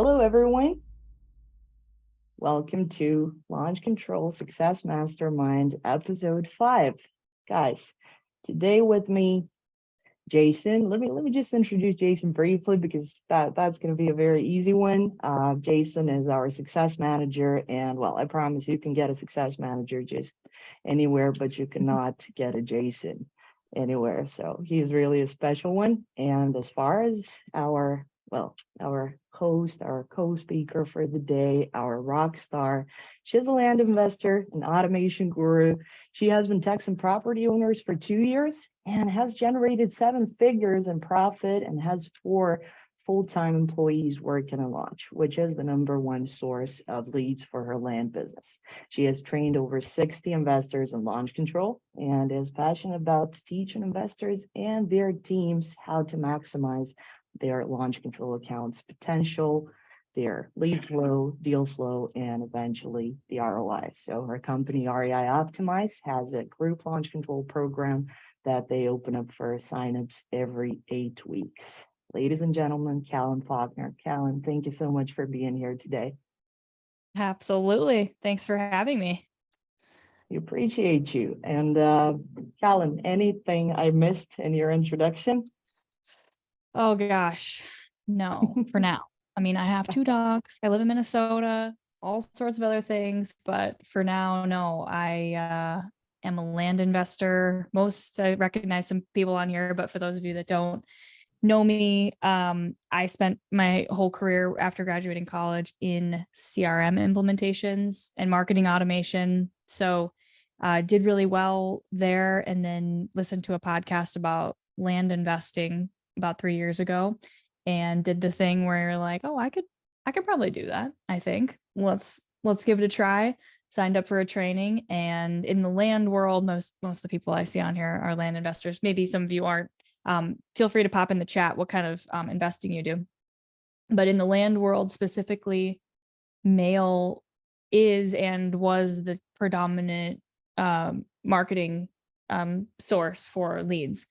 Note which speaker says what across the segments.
Speaker 1: Hello, everyone. Welcome to Launch Control Success Mastermind, episode 5. Guys, today with me, Jason. Let me just introduce Jason briefly because that's going to be a very easy one. Jason is our success manager, and well, I promise you can get a success manager just anywhere, but you cannot get a Jason anywhere. So he's really a special one. And as far as our host, our co-speaker for the day, our rock star, she's a land investor, an automation guru. She has been tech and property owners for 2 years and has generated 7 figures in profit and has 4 full-time employees working in launch, which is the #1 source of leads for her land business. She has trained over 60 investors in launch control and is passionate about teaching investors and their teams how to maximize their launch control accounts potential, their lead flow, deal flow, and eventually the ROI. So her company REI Optimize has a group launch control program that they open up for signups every 8 weeks. Ladies and gentlemen, Callan Faulkner. Callan, thank you so much for being here today.
Speaker 2: Absolutely. Thanks for having me.
Speaker 1: We appreciate you. And Callan, anything I missed in your introduction?
Speaker 2: Oh gosh, no, for now. I mean, I have 2 dogs. I live in Minnesota, all sorts of other things, but for now, no. I am a land investor. I recognize some people on here, but for those of you that don't know me, I spent my whole career after graduating college in CRM implementations and marketing automation. So I did really well there, and then listened to a podcast about land investing about 3 years ago, and did the thing where you're like, oh, I could probably do that. I think let's give it a try. Signed up for a training, and in the land world, most of the people I see on here are land investors. Maybe some of you aren't. Feel free to pop in the chat what kind of investing you do. But in the land world specifically, mail is and was the predominant marketing source for leads.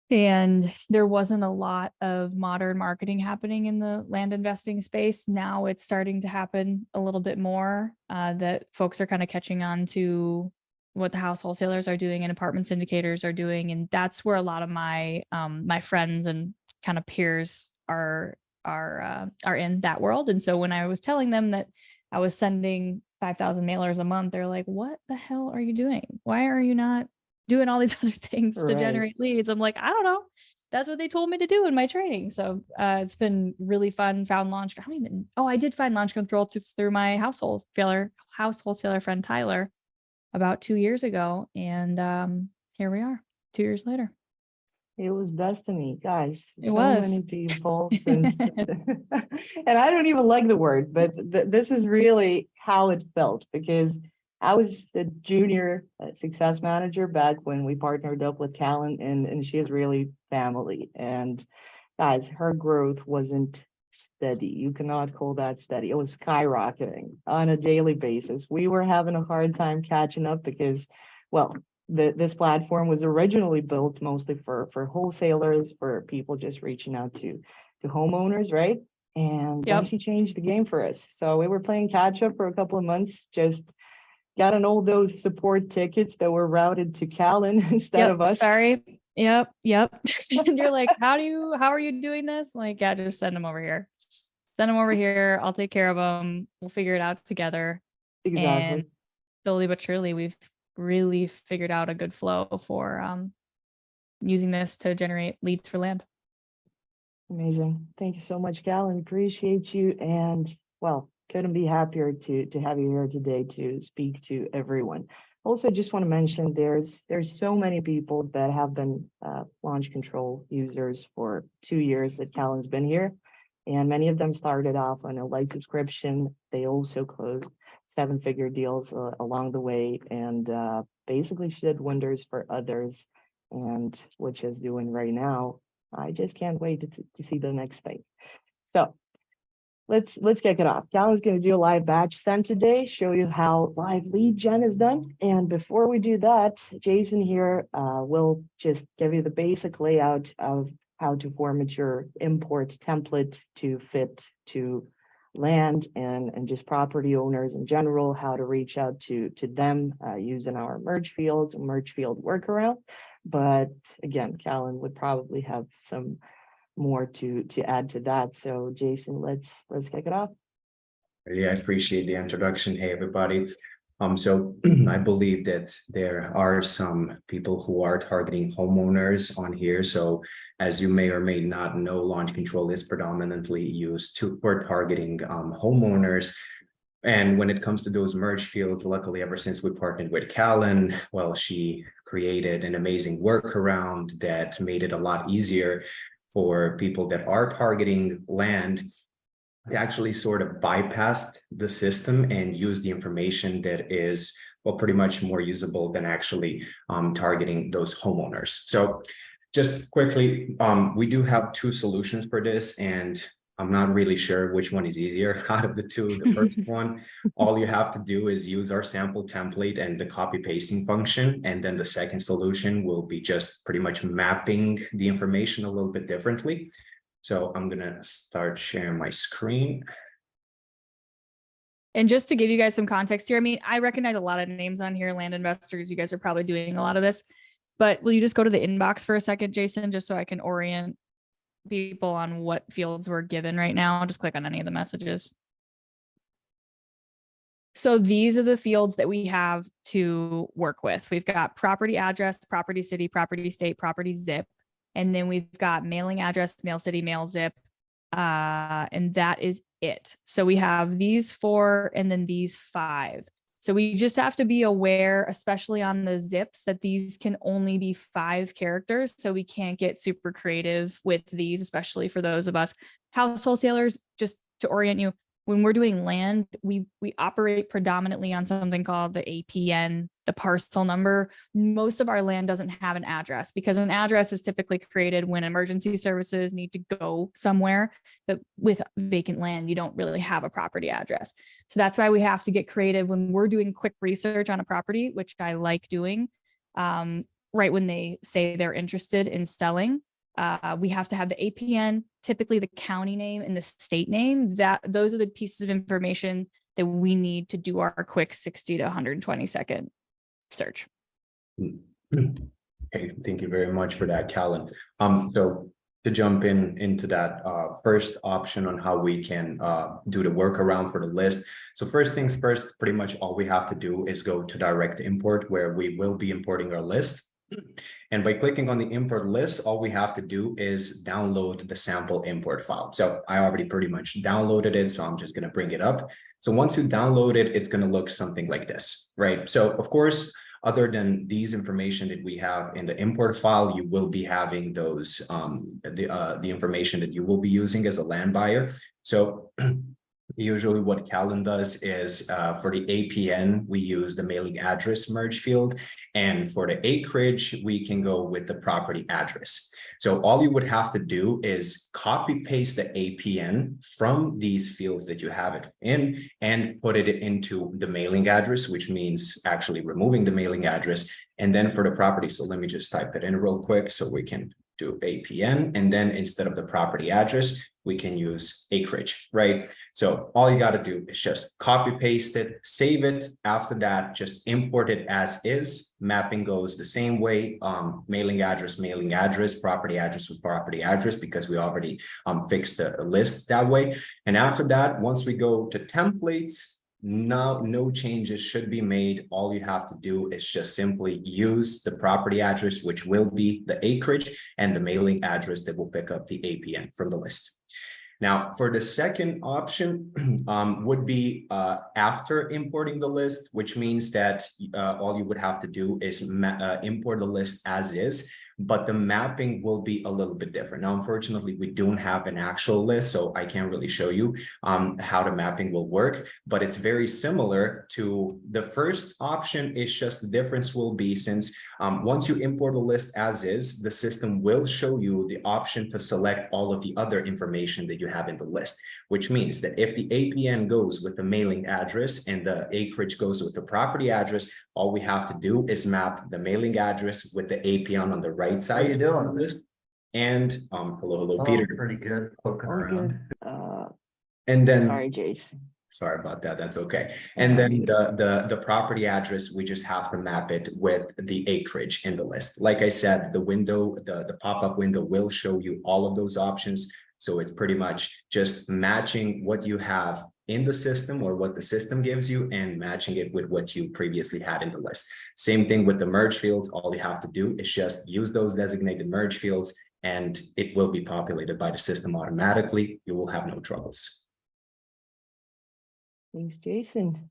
Speaker 2: And there wasn't a lot of modern marketing happening in the land investing space. Now it's starting to happen a little bit more, that folks are kind of catching on to what the house wholesalers are doing and apartment syndicators are doing. And that's where a lot of my my friends and kind of peers are in that world. And so when I was telling them that I was sending 5,000 mailers a month, they're like, what the hell are you doing? Why are you not doing all these other things to generate leads? I'm like, I don't know. That's what they told me to do in my training. So it's been really fun. I did find launch control through my house wholesaler friend Tyler about 2 years ago. And here we are 2 years later.
Speaker 1: It was destiny, guys.
Speaker 2: It was.
Speaker 1: Many people since, and I don't even like the word, but this is really how it felt, because I was the junior success manager back when we partnered up with Callan, and she is really family. And guys, her growth wasn't steady. You cannot call that steady. It was skyrocketing on a daily basis. We were having a hard time catching up because, well, this platform was originally built mostly for wholesalers, for people just reaching out to homeowners, right? And then she changed the game for us. So we were playing catch up for a couple of months, just gotten all those support tickets that were routed to Callan instead of us.
Speaker 2: Sorry. Yep. And you're like, how are you doing this? I'm like, yeah, just send them over here. Send them over here. I'll take care of them. We'll figure it out together.
Speaker 1: Exactly.
Speaker 2: And slowly but surely, we've really figured out a good flow for using this to generate leads for land.
Speaker 1: Amazing. Thank you so much, Callan. Appreciate you. And well, couldn't be happier to have you here today to speak to everyone. Also, just want to mention there's so many people that have been launch control users for 2 years that Callan's been here, and many of them started off on a light subscription. They also closed 7-figure deals along the way, and basically she did wonders for others, and what she's doing right now, I just can't wait to see the next thing. So let's kick it off. Callan's going to do a live batch send today, show you how live lead gen is done. And before we do that, Jason here will just give you the basic layout of how to format your import template to fit to land and just property owners in general, how to reach out to them using our merge fields and merge field workaround. But again, Callan would probably have some more to add to that. So Jason, let's kick it off.
Speaker 3: Yeah, I appreciate the introduction. Hey, everybody. So I believe that there are some people who are targeting homeowners on here. So as you may or may not know, launch control is predominantly used for targeting homeowners. And when it comes to those merge fields, luckily, ever since we partnered with Callan, well, she created an amazing workaround that made it a lot easier for people that are targeting land. They actually sort of bypassed the system and use the information that is, well, pretty much more usable than actually targeting those homeowners. So just quickly, we do have two solutions for this, and I'm not really sure which one is easier out of the two. The first one, all you have to do is use our sample template and the copy pasting function. And then the second solution will be just pretty much mapping the information a little bit differently. So I'm going to start sharing my screen.
Speaker 2: And just to give you guys some context here, I mean, I recognize a lot of names on here, land investors. You guys are probably doing a lot of this, but will you just go to the inbox for a second, Jason, just so I can orient people on what fields we're given right now? I'll just click on any of the messages. So these are the fields that we have to work with. We've got property address, property city, property state, property zip. And then we've got mailing address, mail city, mail zip, and that is it. So we have these 4 and then these 5. So we just have to be aware, especially on the zips, that these can only be 5 characters. So we can't get super creative with these, especially for those of us house wholesalers. Just to orient you, when we're doing land, we operate predominantly on something called the APN, the parcel number. Most of our land doesn't have an address because an address is typically created when emergency services need to go somewhere. But with vacant land, you don't really have a property address. So that's why we have to get creative when we're doing quick research on a property, which I like doing, right when they say they're interested in selling. We have to have the APN, typically the county name and the state name. Those are the pieces of information that we need to do our quick 60 to 120 second search.
Speaker 3: Okay, thank you very much for that, Callan. So to jump into that first option on how we can do the workaround for the list. So first things first, pretty much all we have to do is go to direct import, where we will be importing our list. And by clicking on the import list, all we have to do is download the sample import file. So I already pretty much downloaded it, so I'm just going to bring it up. So once you download it, it's going to look something like this, right? So of course, other than these information that we have in the import file, you will be having those the information that you will be using as a land buyer. So usually what Callan does is for the APN, we use the mailing address merge field. And for the acreage, we can go with the property address. So all you would have to do is copy paste the APN from these fields that you have it in and put it into the mailing address, which means actually removing the mailing address. And then for the property, so let me just type it in real quick so we can do APN. And then instead of the property address, we can use acreage, right? So all you got to do is just copy paste it, save it. After that, just import it as is. Mapping goes the same way. Mailing address, property address with property address, because we already fixed the list that way. And after that, once we go to templates, now no changes should be made. All you have to do is just simply use the property address, which will be the acreage, and the mailing address that will pick up the APN from the list. Now, for the second option would be after importing the list, which means that all you would have to do is import the list as is, but the mapping will be a little bit different. Now, unfortunately, we don't have an actual list, so I can't really show you how the mapping will work, but it's very similar to the first option. It's just the difference will be, since once you import a list as is, the system will show you the option to select all of the other information that you have in the list, which means that if the APN goes with the mailing address and the acreage goes with the property address, all we have to do is map the mailing address with the APN on the right side.
Speaker 4: How you doing?
Speaker 3: List. And hello,
Speaker 4: Oh,
Speaker 3: Peter.
Speaker 4: pretty good. Poking
Speaker 1: All
Speaker 4: around.
Speaker 1: good.
Speaker 3: And then
Speaker 1: Sorry, Jason.
Speaker 3: sorry about that. That's okay. And then the property address, we just have to map it with the acreage in the list. Like I said, the window, the pop-up window will show you all of those options. So it's pretty much just matching what you have in the system or what the system gives you and matching it with what you previously had in the list. Same thing with the merge fields. All you have to do is just use those designated merge fields and it will be populated by the system automatically. You will have no troubles.
Speaker 1: Thanks, Jason.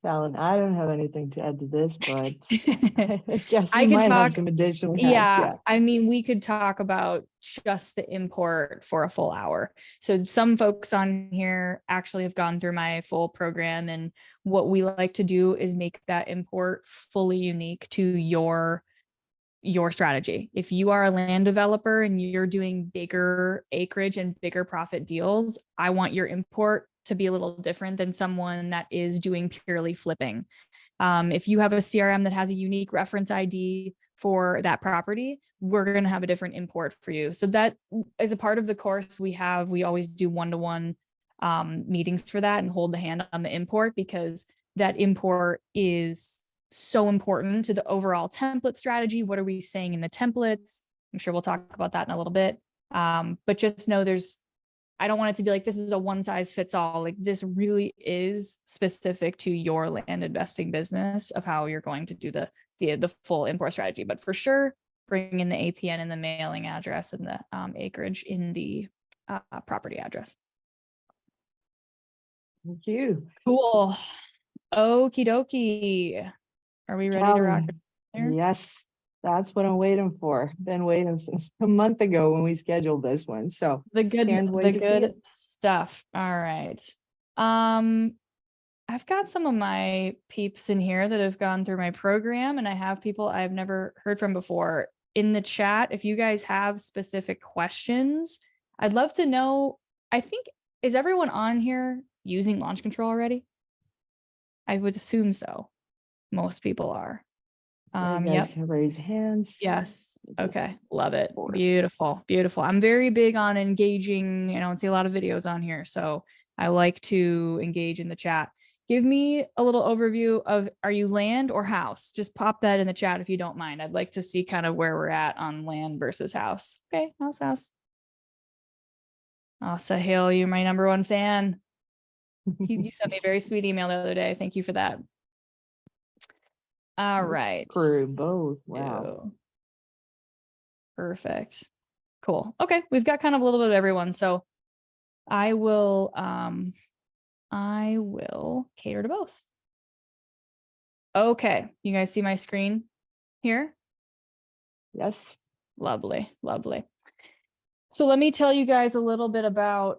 Speaker 1: Callan, I don't have anything to add to this, but I guess
Speaker 2: I
Speaker 1: you
Speaker 2: could
Speaker 1: might have
Speaker 2: talk-
Speaker 1: some additional hacks.
Speaker 2: Yeah, I mean, we could talk about just the import for a full hour. So some folks on here actually have gone through my full program, and what we like to do is make that import fully unique to your strategy. If you are a land developer and you're doing bigger acreage and bigger profit deals, I want your import to be a little different than someone that is doing purely flipping. If you have a CRM that has a unique reference ID for that property, we're going to have a different import for you. So that is a part of the course we always do one-to-one meetings for that and hold the hand on the import, because that import is so important to the overall template strategy. What are we saying in the templates? I'm sure we'll talk about that in a little bit. But just know I don't want it to be like, this is a one size fits all. Like, this really is specific to your land investing business of how you're going to do the full import strategy. But for sure, bring in the APN and the mailing address and the acreage in the property address.
Speaker 1: Thank you.
Speaker 2: Cool. Okie dokie. Are we ready to rock?
Speaker 1: Callan, yes, that's what I'm waiting for. Been waiting since a month ago when we scheduled this one. So
Speaker 2: The good
Speaker 1: it.
Speaker 2: stuff. All right. I've got some of my peeps in here that have gone through my program, and I have people I've never heard from before in the chat. If you guys have specific questions, I'd love to know. I think, is everyone on here using launch control already? I would assume so. Most people are.
Speaker 1: You guys can raise hands.
Speaker 2: Yes. Okay. Love it.
Speaker 1: Course.
Speaker 2: Beautiful. Beautiful. I'm very big on engaging. I don't see a lot of videos on here, so I like to engage in the chat. Give me a little overview of, are you land or house? Just pop that in the chat if you don't mind. I'd like to see kind of where we're at on land versus house. Okay. House. Oh, Sahil, you're my number one fan. You sent me a very sweet email the other day. Thank you for that. All right.
Speaker 1: Crew both. Wow.
Speaker 2: Ew. Perfect. Cool. Okay, we've got kind of a little bit of everyone. So I will cater to both. Okay, you guys see my screen here?
Speaker 1: Yes.
Speaker 2: Lovely, lovely. So let me tell you guys a little bit about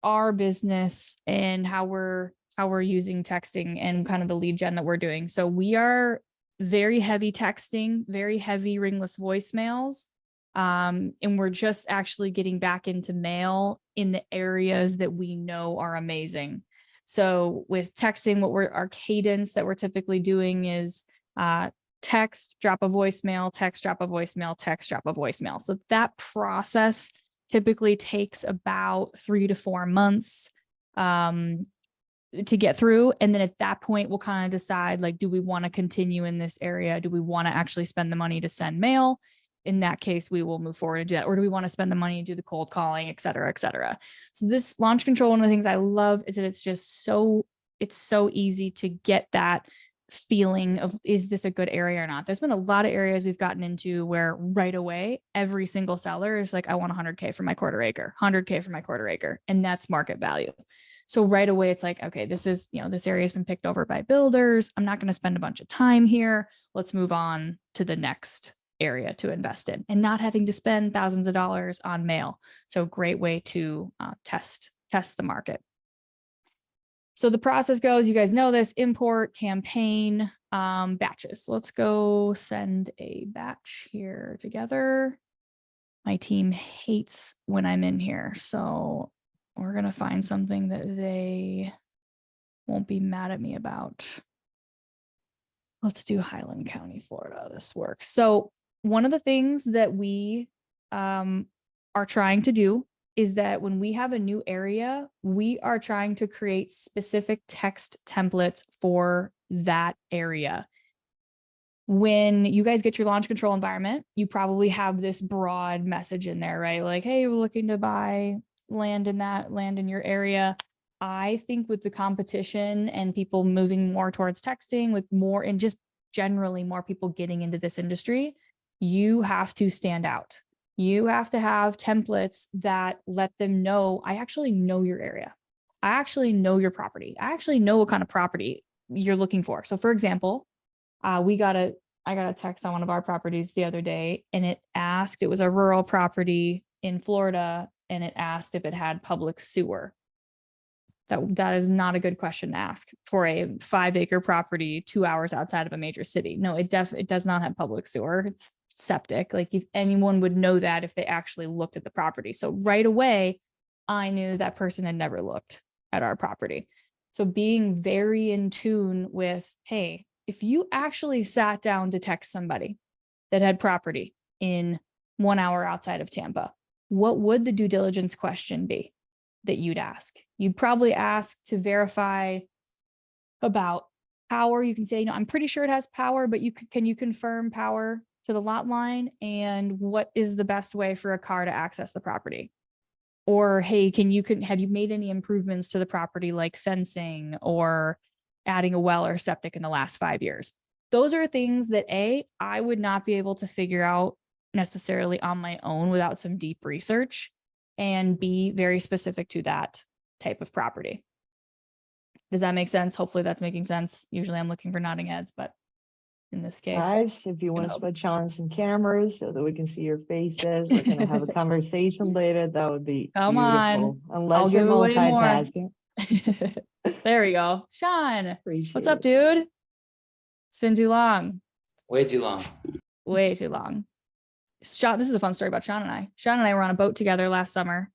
Speaker 2: our business and how we're using texting and kind of the lead gen that we're doing. So we are very heavy texting, very heavy ringless voicemails. And we're just actually getting back into mail in the areas that we know are amazing. So with texting, our cadence that we're typically doing is text, drop a voicemail, text, drop a voicemail, text, drop a voicemail. So that process typically takes about 3 to 4 months to get through. And then at that point, we'll kind of decide, like, do we want to continue in this area? Do we want to actually spend the money to send mail? In that case, we will move forward and do that. Or do we want to spend the money and do the cold calling, et cetera, et cetera. So this launch control, one of the things I love is that it's so easy to get that feeling of, is this a good area or not? There's been a lot of areas we've gotten into where right away, every single seller is like, I want 100K for my quarter acre, 100K for my quarter acre. And that's market value. So right away, it's like, okay, this is, this area has been picked over by builders. I'm not going to spend a bunch of time here. Let's move on to the next area to invest in, and not having to spend thousands of dollars on mail. So great way to test the market. So the process goes, you guys know this: import, campaign, batches. So let's go send a batch here together. My team hates when I'm in here, so we're going to find something that they won't be mad at me about. Let's do Highland County, Florida. This works. So one of the things that we are trying to do is that when we have a new area, we are trying to create specific text templates for that area. When you guys get your launch control environment, you probably have this broad message in there, right? Like, hey, we're looking to buy land in your area. I think with the competition and people moving more towards texting with more and just generally more people getting into this industry, you have to stand out. You have to have templates that let them know, I actually know your area. I actually know your property. I actually know what kind of property you're looking for. So for example, I got a text on one of our properties the other day, and it was a rural property in Florida, and it asked if it had public sewer. That is not a good question to ask for a 5-acre property 2 hours outside of a major city. No, it does not have public sewer. It's septic. Like, if anyone would know that if they actually looked at the property. So right away, I knew that person had never looked at our property. So being very in tune with, hey, if you actually sat down to text somebody that had property in 1 hour outside of Tampa, what would the due diligence question be that you'd ask? You'd probably ask to verify about power. You can say, I'm pretty sure it has power, but can you confirm power to the lot line? And what is the best way for a car to access the property? Or, hey, have you made any improvements to the property, like fencing or adding a well or septic in the last 5 years? Those are things that I would not be able to figure out necessarily on my own without some deep research, and be very specific to that type of property. Does that make sense? Hopefully that's making sense. Usually I'm looking for nodding heads, but in this case,
Speaker 1: Guys, if you want to switch on some cameras so that we can see your faces, we're going to have a conversation later. That would be
Speaker 2: come
Speaker 1: beautiful.
Speaker 2: on.
Speaker 1: Unless
Speaker 2: I'll
Speaker 1: you're
Speaker 2: give away more.
Speaker 1: multitasking.
Speaker 2: There we go. Sean,
Speaker 1: Appreciate
Speaker 2: what's up,
Speaker 1: it.
Speaker 2: dude? It's been too long.
Speaker 4: Way too long.
Speaker 2: Way too long. Sean, this is a fun story about Sean and I. Sean and I were on a boat together last summer.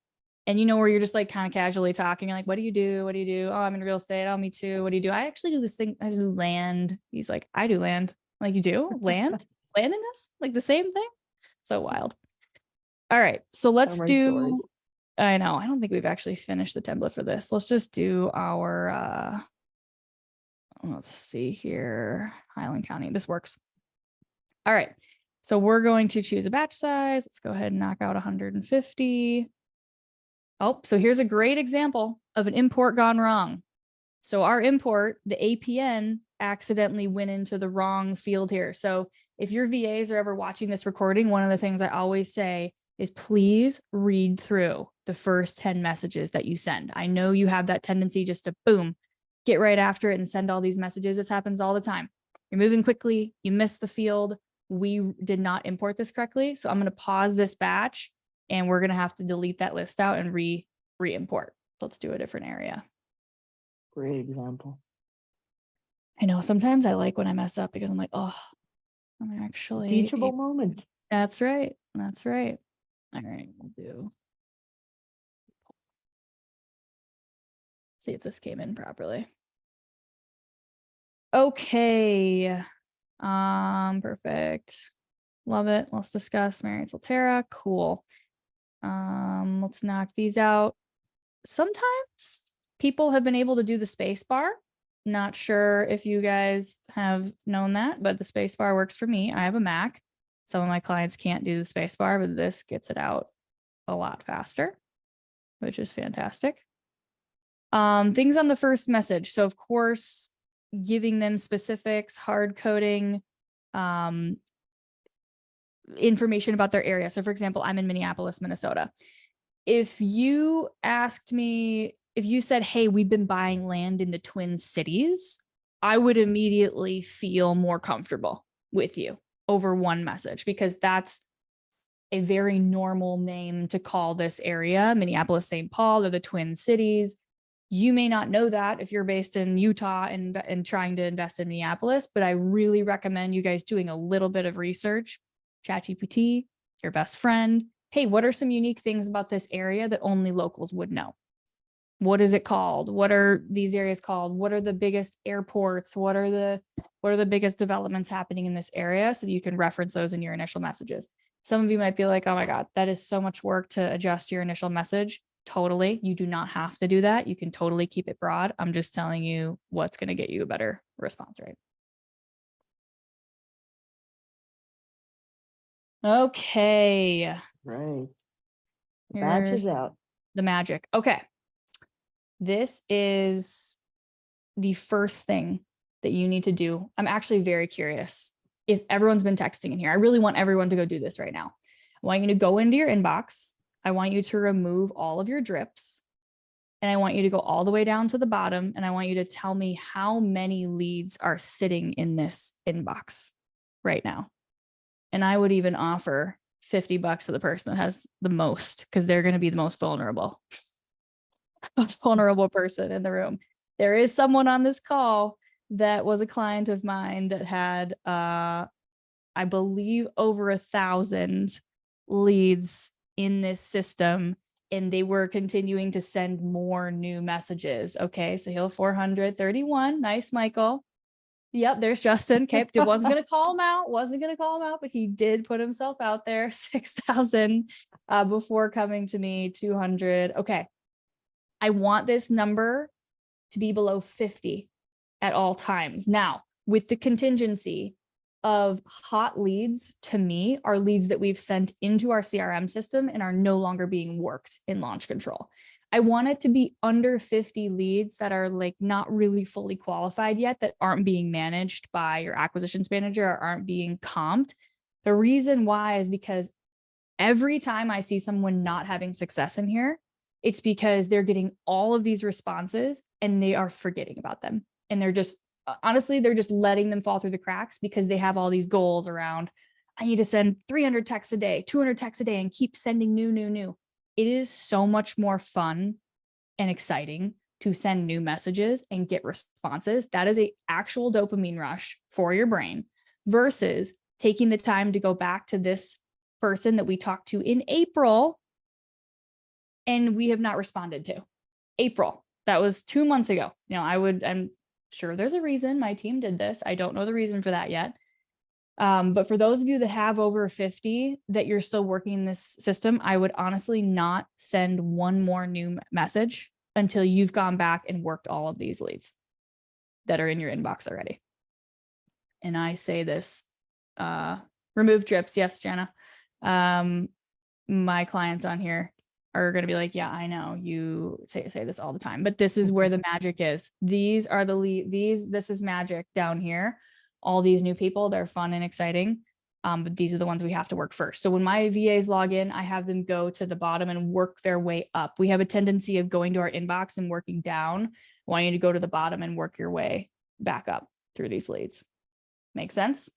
Speaker 2: And where you're just like kind of casually talking, like, what do you do? What do you do? Oh, I'm in real estate. Oh, me too. What do you do? I actually do this thing. I do land. He's like, I do land. I'm like, you do land? Land in this? Like the same thing? So wild. All right. So let's
Speaker 1: Summer
Speaker 2: do,
Speaker 1: stories.
Speaker 2: I know, I don't think we've actually finished the template for this. Let's just do our, let's see here. Highland County. This works. All right. So we're going to choose a batch size. Let's go ahead and knock out 150. Oh, so here's a great example of an import gone wrong. So our import, the APN, accidentally went into the wrong field here. So if your VAs are ever watching this recording, one of the things I always say is please read through the first 10 messages that you send. I know you have that tendency just to boom, get right after it and send all these messages. This happens all the time. You're moving quickly, you miss the field. We did not import this correctly. So I'm going to pause this batch and we're going to have to delete that list out and re-import. Let's do a different area.
Speaker 1: Great example.
Speaker 2: I know sometimes I like when I mess up because I'm like, oh, I'm actually
Speaker 1: Teachable moment.
Speaker 2: That's right. That's right. All right, we'll do. See if this came in properly. Okay. Perfect. Love it. Let's discuss Mary Solterra. Cool. Let's knock these out. Sometimes people have been able to do the space bar. Not sure if you guys have known that, but the space bar works for me. I have a Mac. Some of my clients can't do the space bar, but this gets it out a lot faster, which is fantastic. Things on the first message. So of course, giving them specifics, hard coding, information about their area. So for example, I'm in Minneapolis, Minnesota. If you asked me, if you said, hey, we've been buying land in the Twin Cities, I would immediately feel more comfortable with you over one message, because that's a very normal name to call this area, Minneapolis, St. Paul, or the Twin Cities. You may not know that if you're based in Utah and trying to invest in Minneapolis, but I really recommend you guys doing a little bit of research. ChatGPT, your best friend. Hey, what are some unique things about this area that only locals would know? What is it called? What are these areas called? What are the biggest airports? What are the biggest developments happening in this area? So that you can reference those in your initial messages. Some of you might be like, oh my God, that is so much work to adjust your initial message. Totally. You do not have to do that. You can totally keep it broad. I'm just telling you what's going to get you a better response rate. Okay.
Speaker 1: Right. The batch is out.
Speaker 2: The magic. Okay. This is the first thing that you need to do. I'm actually very curious if everyone's been texting in here. I really want everyone to go do this right now. I want you to go into your inbox. I want you to remove all of your drips. And I want you to go all the way down to the bottom. And I want you to tell me how many leads are sitting in this inbox right now. And I would even offer $50 to the person that has the most, because they're going to be the most vulnerable. Most vulnerable person in the room. There is someone on this call that was a client of mine that had, I believe, over 1,000 leads in this system, and they were continuing to send more new messages. Okay, so he'll 431. Nice, Michael. Yep, there's Justin. Okay, wasn't going to call him out, but he did put himself out there. 6,000 before coming to me. 200. Okay, I want this number to be below 50 at all times. Now, with the contingency of hot leads, to me, are leads that we've sent into our CRM system and are no longer being worked in launch control. I want it to be under 50 leads that are like not really fully qualified yet, that aren't being managed by your acquisitions manager or aren't being comped. The reason why is because every time I see someone not having success in here, it's because they're getting all of these responses and they are forgetting about them. And they're just, honestly, they're just letting them fall through the cracks because they have all these goals around, I need to send 300 texts a day, 200 texts a day, and keep sending new. It is so much more fun and exciting to send new messages and get responses. That is an actual dopamine rush for your brain versus taking the time to go back to this person that we talked to in April and we have not responded to. April, that was 2 months ago. You know, I'm sure there's a reason my team did this. I don't know the reason for that yet. But for those of you that have over 50 that you're still working in this system, I would honestly not send one more new message until you've gone back and worked all of these leads that are in your inbox already. And I say this, remove drips. Yes, Jenna. My clients on here are going to be like, yeah, I know you say this all the time, but this is where the magic is. These are the this is magic down here. All these new people, they're fun and exciting. But these are the ones we have to work first. So when my VAs log in, I have them go to the bottom and work their way up. We have a tendency of going to our inbox and working down. I want you to go to the bottom and work your way back up through these leads. Make sense?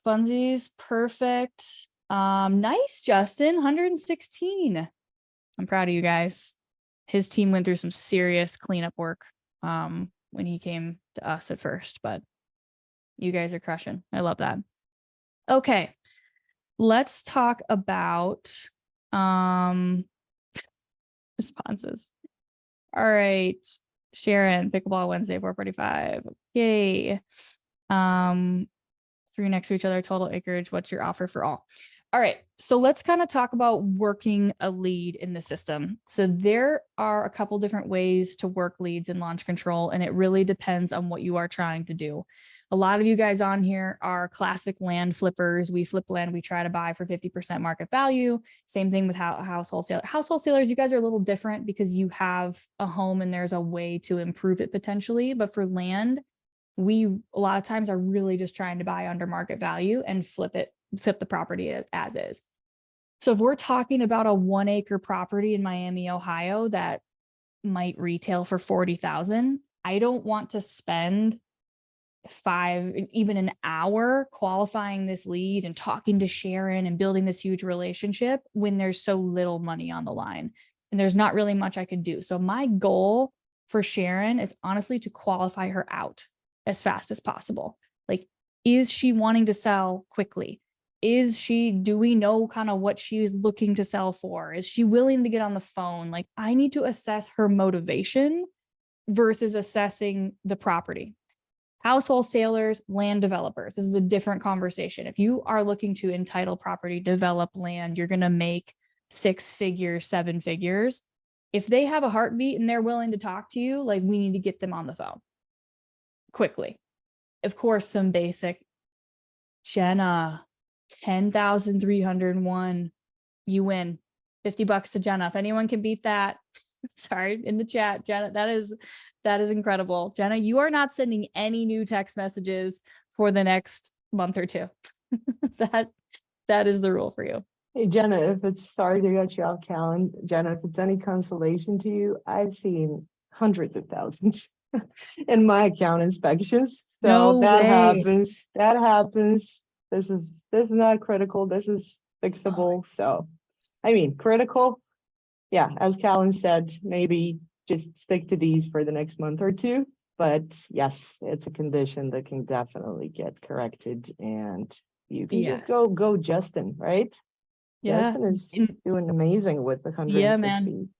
Speaker 2: Funsies, perfect. Nice, Justin, 116. I'm proud of you guys. His team went through some serious cleanup work when he came to us at first, but you guys are crushing. I love that. Okay, let's talk about responses. All right, Sharon, pickleball Wednesday, 4:45. Okay. 3 next to each other, total acreage. What's your offer for all? All right, so let's kind of talk about working a lead in the system. So there are a couple different ways to work leads in launch control, and it really depends on what you are trying to do. A lot of you guys on here are classic land flippers. We flip land, we try to buy for 50% market value. Same thing with house wholesalers. House wholesalers, you guys are a little different because you have a home and there's a way to improve it potentially. But for land, we a lot of times are really just trying to buy under market value and flip the property as is. So if we're talking about a 1 acre property in Miami, Ohio, that might retail for 40,000, I don't want to spend even an hour qualifying this lead and talking to Sharon and building this huge relationship when there's so little money on the line and there's not really much I could do. So my goal for Sharon is honestly to qualify her out as fast as possible. Like, is she wanting to sell quickly? do we know kind of what she is looking to sell for? Is she willing to get on the phone? Like, I need to assess her motivation versus assessing the property. House wholesalers, land developers. This is a different conversation. If you are looking to entitle property, develop land, you're going to make 6 figures, 7 figures. If they have a heartbeat and they're willing to talk to you, like, we need to get them on the phone quickly. Of course, some basic, Jenna, 10,301, you win. $50 to Jenna. If anyone can beat that, sorry, in the chat, Jenna, that is incredible. Jenna, you are not sending any new text messages for the next month or two. that is the rule for you.
Speaker 1: Hey, Jenna, if it's, sorry to cut you off, Callan. Jenna, if it's any consolation to you, I've seen hundreds of thousands in my account inspections. So
Speaker 2: No
Speaker 1: that
Speaker 2: way.
Speaker 1: happens. That happens. This is not critical. This is fixable. So, I mean, critical. Yeah, as Callan said, maybe just stick to these for the next month or two. But yes, it's a condition that can definitely get corrected, and you can just go Justin, right?
Speaker 2: Yeah.
Speaker 1: Justin is doing amazing with the 160.
Speaker 2: Yeah, man.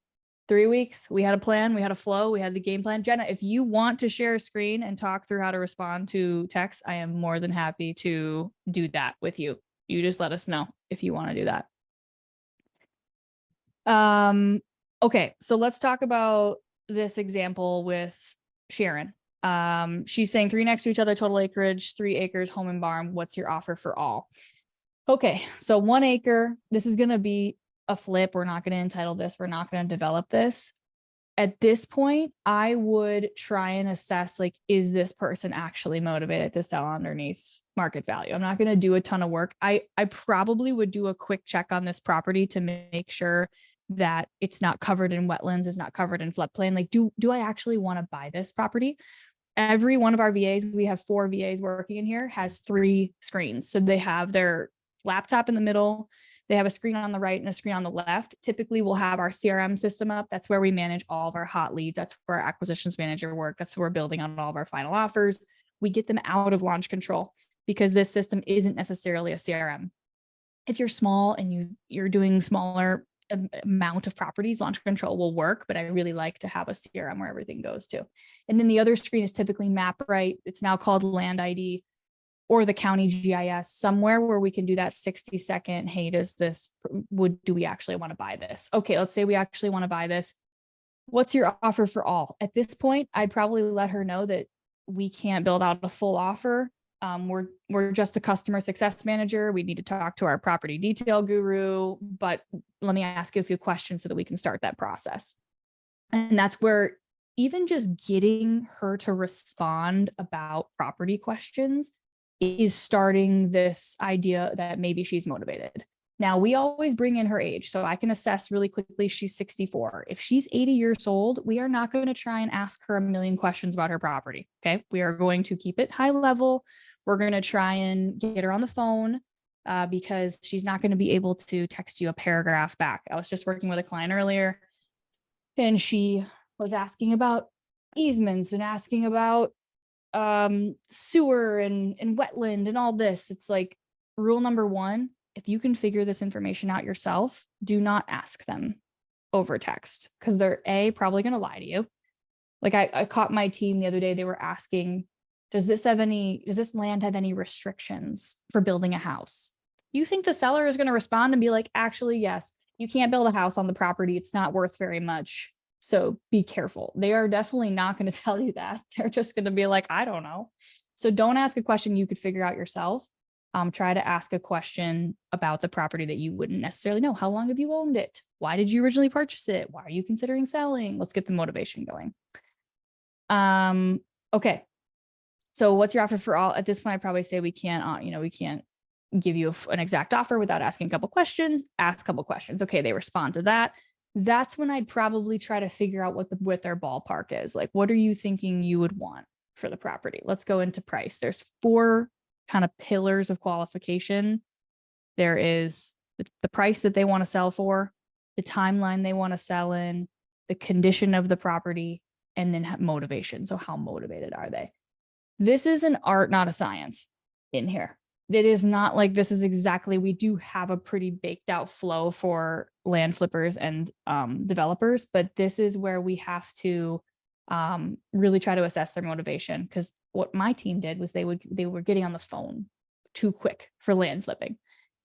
Speaker 2: 3 weeks. We had a plan, we had a flow, we had the game plan. Jenna, if you want to share a screen and talk through how to respond to text, I am more than happy to do that with you. You just let us know if you want to do that. Okay, so let's talk about this example with Sharon. She's saying 3 next to each other, total acreage, 3 acres, home and barn. What's your offer for all? Okay, so 1 acre, this is going to be a flip. We're not going to entitle this. We're not going to develop this. At this point, I would try and assess, like, is this person actually motivated to sell underneath market value? I'm not going to do a ton of work. I probably would do a quick check on this property to make sure that it's not covered in wetlands, it's not covered in floodplain. Like, do I actually want to buy this property? Every one of our VAs, we have 4 VAs working in here, has 3 screens. So they have their laptop in the middle, they have a screen on the right and a screen on the left. Typically, we'll have our CRM system up. That's where we manage all of our hot leads. That's where our acquisitions manager work. That's where we're building on all of our final offers. We get them out of launch control because this system isn't necessarily a CRM. If you're small and you're doing smaller amount of properties, launch control will work, but I really like to have a CRM where everything goes to. And then the other screen is typically MapRight. It's now called Land ID, or the county GIS, somewhere where we can do that 60-second, hey, do we actually want to buy this? Okay, let's say we actually want to buy this. What's your offer for all? At this point, I'd probably let her know that we can't build out a full offer. We're just a customer success manager. We need to talk to our property detail guru, but let me ask you a few questions so that we can start that process. And that's where even just getting her to respond about property questions is starting this idea that maybe she's motivated. Now, we always bring in her age, so I can assess really quickly. She's 64. If she's 80 years old, we are not going to try and ask her a million questions about her property. Okay, we are going to keep it high level. We're going to try and get her on the phone because she's not going to be able to text you a paragraph back. I was just working with a client earlier, and she was asking about easements and asking about sewer and wetland and all this. It's like, rule number 1, if you can figure this information out yourself, do not ask them over text, because they're probably going to lie to you. Like, I caught my team the other day, they were asking, does this land have any restrictions for building a house? You think the seller is going to respond and be like, actually, yes, you can't build a house on the property, it's not worth very much, so be careful. They are definitely not going to tell you that. They're just going to be like, I don't know. So don't ask a question you could figure out yourself. Try to ask a question about the property that you wouldn't necessarily know. How long have you owned it? Why did you originally purchase it? Why are you considering selling? Let's get the motivation going. Okay. So what's your offer for all? At this point, I'd probably say we can't give you an exact offer without asking a couple questions. Ask a couple questions. Okay, they respond to that. That's when I'd probably try to figure out what their ballpark is. Like, what are you thinking you would want for the property? Let's go into price. There's 4 kind of pillars of qualification. There is the price that they want to sell for, the timeline they want to sell in, the condition of the property, and then motivation. So how motivated are they? This is an art, not a science in here. it is not like this is exactly, we do have a pretty baked out flow for land flippers and developers, but this is where we have to really try to assess their motivation. Because what my team did was they were getting on the phone too quick for land flipping.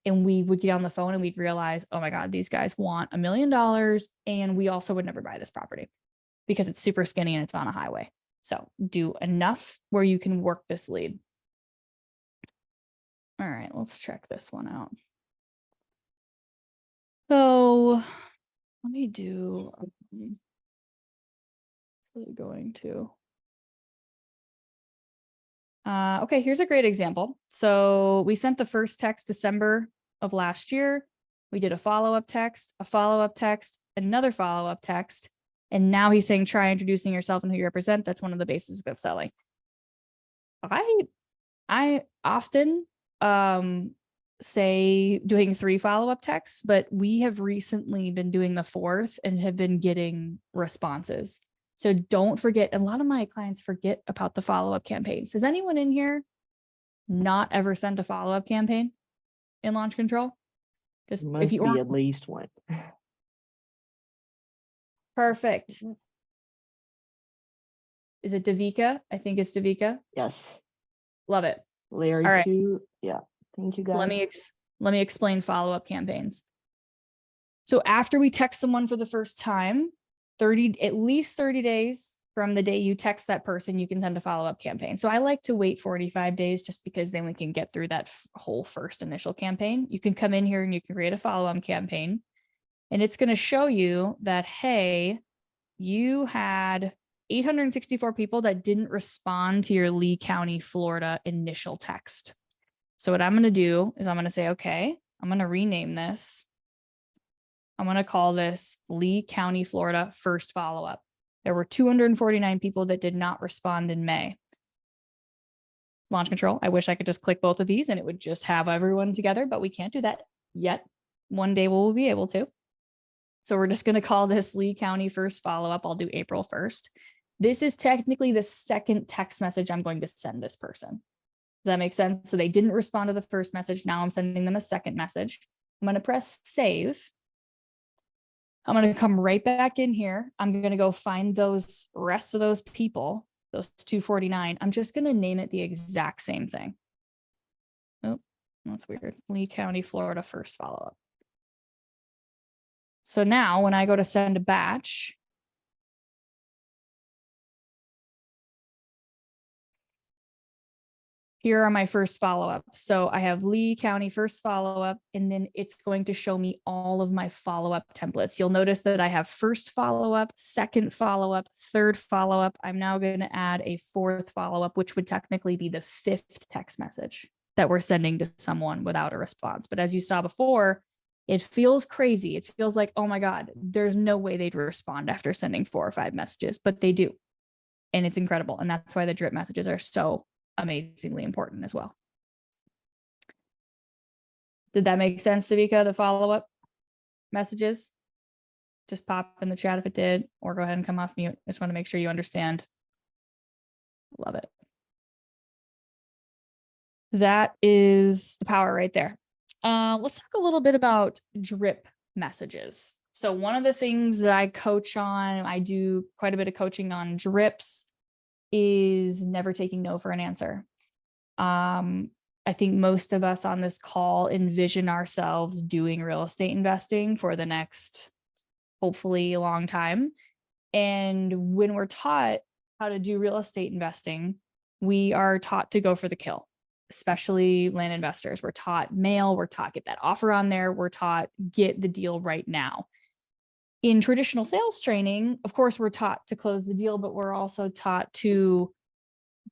Speaker 2: And we would get on the phone and we'd realize, oh my God, these guys want $1 million. And we also would never buy this property because it's super skinny and it's on a highway. So do enough where you can work this lead. All right, let's check this one out. So let me do, going to, okay, here's a great example. So we sent the first text December of last year. We did a follow-up text, another follow-up text. And now he's saying, try introducing yourself and who you represent. That's one of the bases of selling. I often say doing 3 follow-up texts, but we have recently been doing the 4th and have been getting responses. So don't forget, a lot of my clients forget about the follow-up campaigns. Has anyone in here not ever sent a follow-up campaign in launch control? Just
Speaker 1: Must
Speaker 2: if you
Speaker 1: be at least one.
Speaker 2: Perfect. Is it Davika? I think it's Davika.
Speaker 1: Yes.
Speaker 2: Love it.
Speaker 1: Larry
Speaker 2: All right.
Speaker 1: too. Yeah. Thank you guys.
Speaker 2: Let me explain follow-up campaigns. So after we text someone for the first time, at least 30 days from the day you text that person, you can send a follow-up campaign. So I like to wait 45 days just because then we can get through that whole first initial campaign. You can come in here and you can create a follow-up campaign. And it's going to show you that, hey, you had 864 people that didn't respond to your Lee County, Florida initial text. So what I'm going to do is I'm going to say, okay, I'm going to rename this. I'm going to call this Lee County, Florida first follow-up. There were 249 people that did not respond in May. Launch control. I wish I could just click both of these and it would just have everyone together, but we can't do that yet. One day we'll be able to. So we're just going to call this Lee County first follow-up. I'll do April 1st. This is technically the second text message I'm going to send this person. Does that make sense? So they didn't respond to the first message. Now I'm sending them a second message. I'm going to press save. I'm going to come right back in here. I'm going to go find those rest of those people, those 249. I'm just going to name it the exact same thing. Oh, that's weird. Lee County, Florida first follow-up. So now when I go to send a batch, here are my first follow-up. So I have Lee County first follow-up, and then it's going to show me all of my follow-up templates. You'll notice that I have first follow-up, second follow-up, third follow-up. I'm now going to add a 4th follow-up, which would technically be the 5th text message that we're sending to someone without a response. But as you saw before, it feels crazy. It feels like, oh my God, there's no way they'd respond after sending 4 or 5 messages, but they do. And it's incredible. And that's why the drip messages are so amazingly important as well. Did that make sense, Savika, the follow-up messages? Just pop in the chat if it did, or go ahead and come off mute. I just want to make sure you understand. Love it. That is the power right there. Let's talk a little bit about drip messages. So one of the things that I coach on, I do quite a bit of coaching on drips, is never taking no for an answer. I think most of us on this call envision ourselves doing real estate investing for the next, hopefully, a long time. And when we're taught how to do real estate investing, we are taught to go for the kill. Especially land investors. We're taught mail, we're taught get that offer on there, we're taught get the deal right now. In traditional sales training, of course, we're taught to close the deal, but we're also taught to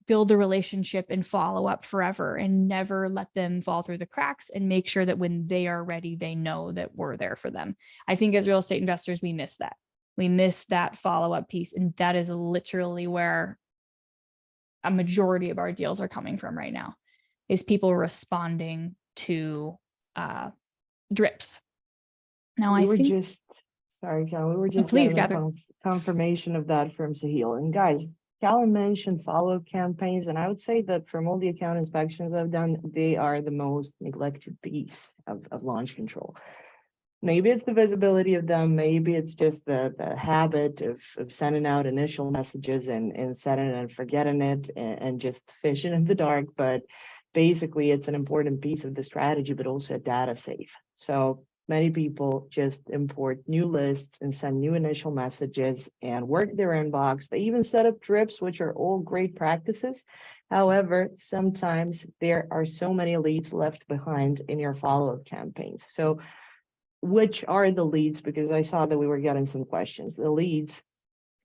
Speaker 2: build a relationship and follow up forever and never let them fall through the cracks and make sure that when they are ready, they know that we're there for them. I think as real estate investors, we miss that. We miss that follow-up piece. And that is literally where a majority of our deals are coming from right now. Is people responding to drips. Now,
Speaker 1: we were just confirmation of that from Sahil. And guys, Callan mentioned follow-up campaigns, and I would say that from all the account inspections I've done, they are the most neglected piece of launch control. Maybe it's the visibility of them, maybe it's just the habit of sending out initial messages and setting it and forgetting it and just fishing in the dark. But basically, it's an important piece of the strategy, but also a data safe. So many people just import new lists and send new initial messages and work their inbox. They even set up drips, which are all great practices. However, sometimes there are so many leads left behind in your follow-up campaigns. So which are the leads? Because I saw that we were getting some questions. The leads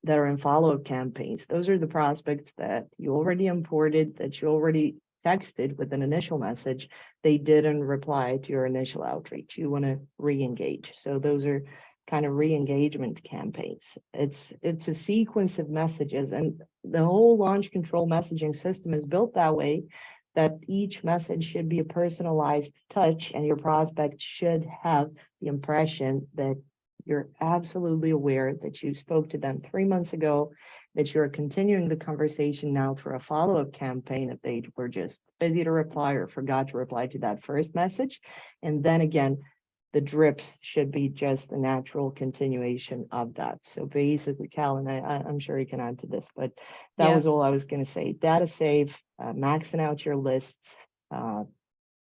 Speaker 1: that are in follow-up campaigns, those are the prospects that you already imported, that you already texted with an initial message. They didn't reply to your initial outreach. You want to re-engage. So those are kind of re-engagement campaigns. It's a sequence of messages, and the whole launch control messaging system is built that way, that each message should be a personalized touch, and your prospect should have the impression that you're absolutely aware that you spoke to them 3 months ago, that you're continuing the conversation now for a follow-up campaign if they were just busy to reply or forgot to reply to that first message. And then again, the drips should be just a natural continuation of that. So basically, Callan, I'm sure you can add to this, but that was all I was going to say. Data save, maxing out your lists,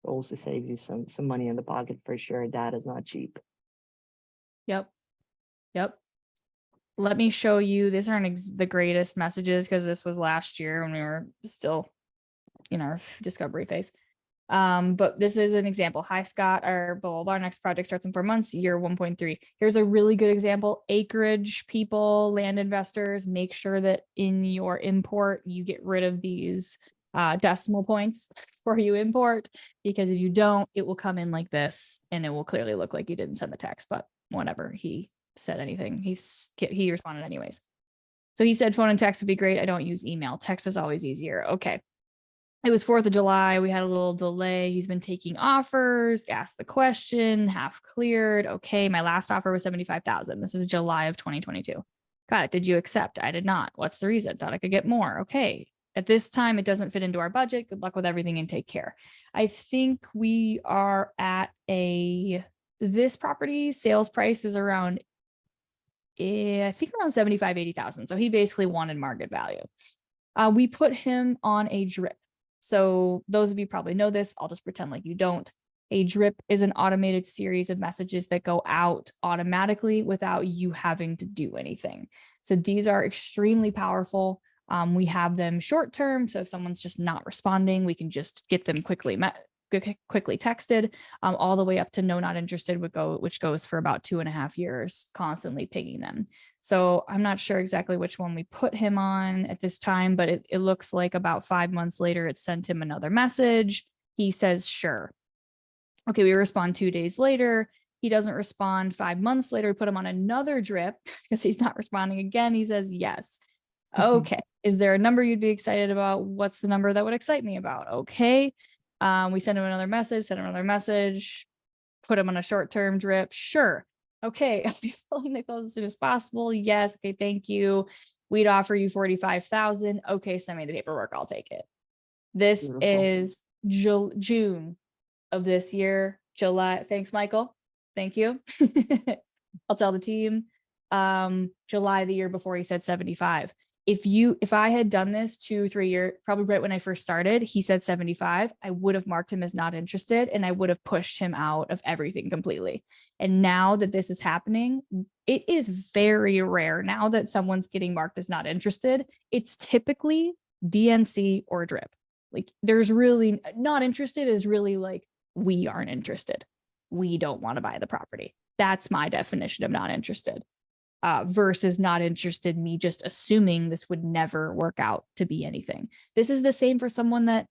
Speaker 1: also saves you some money in the pocket for sure. Data is not cheap.
Speaker 2: Yep. Let me show you. These aren't the greatest messages because this was last year when we were still in our discovery phase. But this is an example. Hi, Scott. Our next project starts in 4 months, year 1.3. Here's a really good example. Acreage people, land investors, make sure that in your import, you get rid of these decimal points before you import, because if you don't, it will come in like this and it will clearly look like you didn't send the text, but whatever, he said anything. He responded anyways. So he said phone and text would be great. I don't use email. Text is always easier. Okay. It was 4th of July. We had a little delay. He's been taking offers, asked the question, half cleared. Okay. My last offer was 75,000. This is July of 2022. Got it. Did you accept? I did not. What's the reason? Thought I could get more. Okay. At this time, it doesn't fit into our budget. Good luck with everything and take care. I think we are at this property sales price is around, I think around 75, 80,000. So he basically wanted market value. We put him on a drip. So those of you probably know this. I'll just pretend like you don't. A drip is an automated series of messages that go out automatically without you having to do anything. So these are extremely powerful. We have them short term. So if someone's just not responding, we can just get them quickly texted, all the way up to no, not interested, which goes for about 2.5 years, constantly pinging them. So I'm not sure exactly which one we put him on at this time, but it looks like about 5 months later, it sent him another message. He says, sure. Okay, we respond 2 days later. He doesn't respond. 5 months later, we put him on another drip because he's not responding again. He says, yes. Okay. Is there a number you'd be excited about? What's the number that would excite me about? Okay. We send him another message, put him on a short-term drip. Sure. Okay. I'll be filling the close as soon as possible. Yes. Okay. Thank you. We'd offer you 45,000. Okay. Send me the paperwork. I'll take it. This
Speaker 1: Beautiful.
Speaker 2: is June of this year. July. Thanks, Michael. Thank you. I'll tell the team. July the year before, he said 75. If I had done this 2-3 years, probably right when I first started, he said 75, I would have marked him as not interested and I would have pushed him out of everything completely. And now that this is happening, it is very rare now that someone's getting marked as not interested. It's typically DNC or drip. Like there's really not interested is really like, we aren't interested. We don't want to buy the property. That's my definition of not interested. Versus not interested, me just assuming this would never work out to be anything. This is the same for someone that,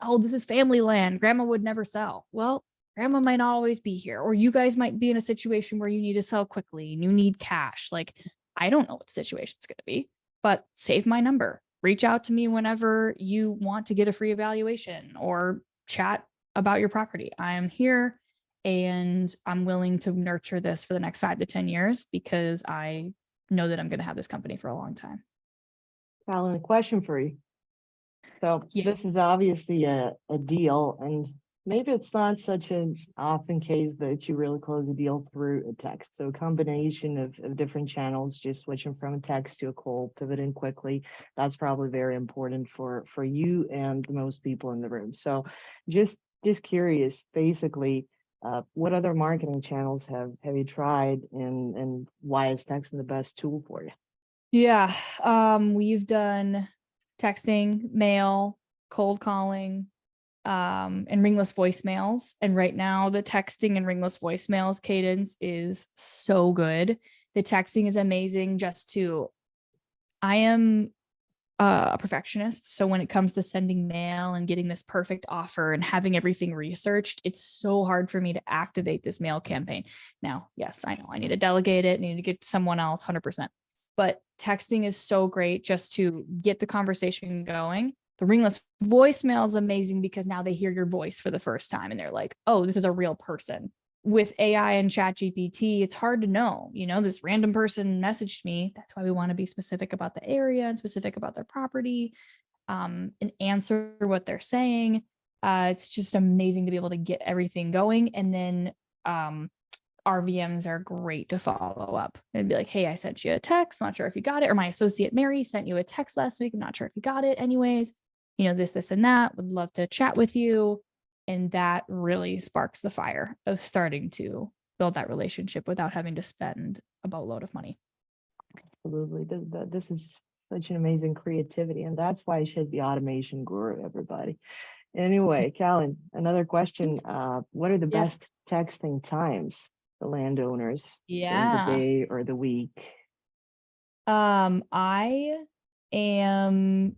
Speaker 2: oh, this is family land. Grandma would never sell. Well, grandma might not always be here, or you guys might be in a situation where you need to sell quickly and you need cash. Like, I don't know what the situation's going to be, but save my number. Reach out to me whenever you want to get a free evaluation or chat about your property. I am here. And I'm willing to nurture this for the next 5 to 10 years because I know that I'm going to have this company for a long time.
Speaker 1: Alan, a question for you. So
Speaker 2: Yeah.
Speaker 1: this is obviously a deal, and maybe it's not such an often case that you really close a deal through a text. So a combination of different channels, just switching from a text to a call, pivoting quickly. That's probably very important for you and most people in the room. So just curious, basically, what other marketing channels have you tried, and why is texting the best tool for you?
Speaker 2: Yeah. We've done texting, mail, cold calling, and ringless voicemails. And right now the texting and ringless voicemails cadence is so good. The texting is amazing. I am a perfectionist. So when it comes to sending mail and getting this perfect offer and having everything researched, it's so hard for me to activate this mail campaign. Now, yes, I know I need to delegate it, need to get to someone else 100%. But texting is so great just to get the conversation going. The ringless voicemail is amazing because now they hear your voice for the first time and they're like, oh, this is a real person. With AI and chat GPT, it's hard to know, this random person messaged me. That's why we want to be specific about the area and specific about their property, and answer what they're saying. It's just amazing to be able to get everything going. And then RVMs are great to follow up and be like, hey, I sent you a text, not sure if you got it. Or my associate Mary sent you a text last week, I'm not sure if you got it. Anyways, this and that, would love to chat with you. And that really sparks the fire of starting to build that relationship without having to spend a boatload of money.
Speaker 1: Absolutely. This is such an amazing creativity, and that's why I should be automation guru, everybody. Anyway, Callan, another question. What are the
Speaker 2: Yeah.
Speaker 1: best texting times for landowners during the
Speaker 2: Yeah.
Speaker 1: day or the week?
Speaker 2: I am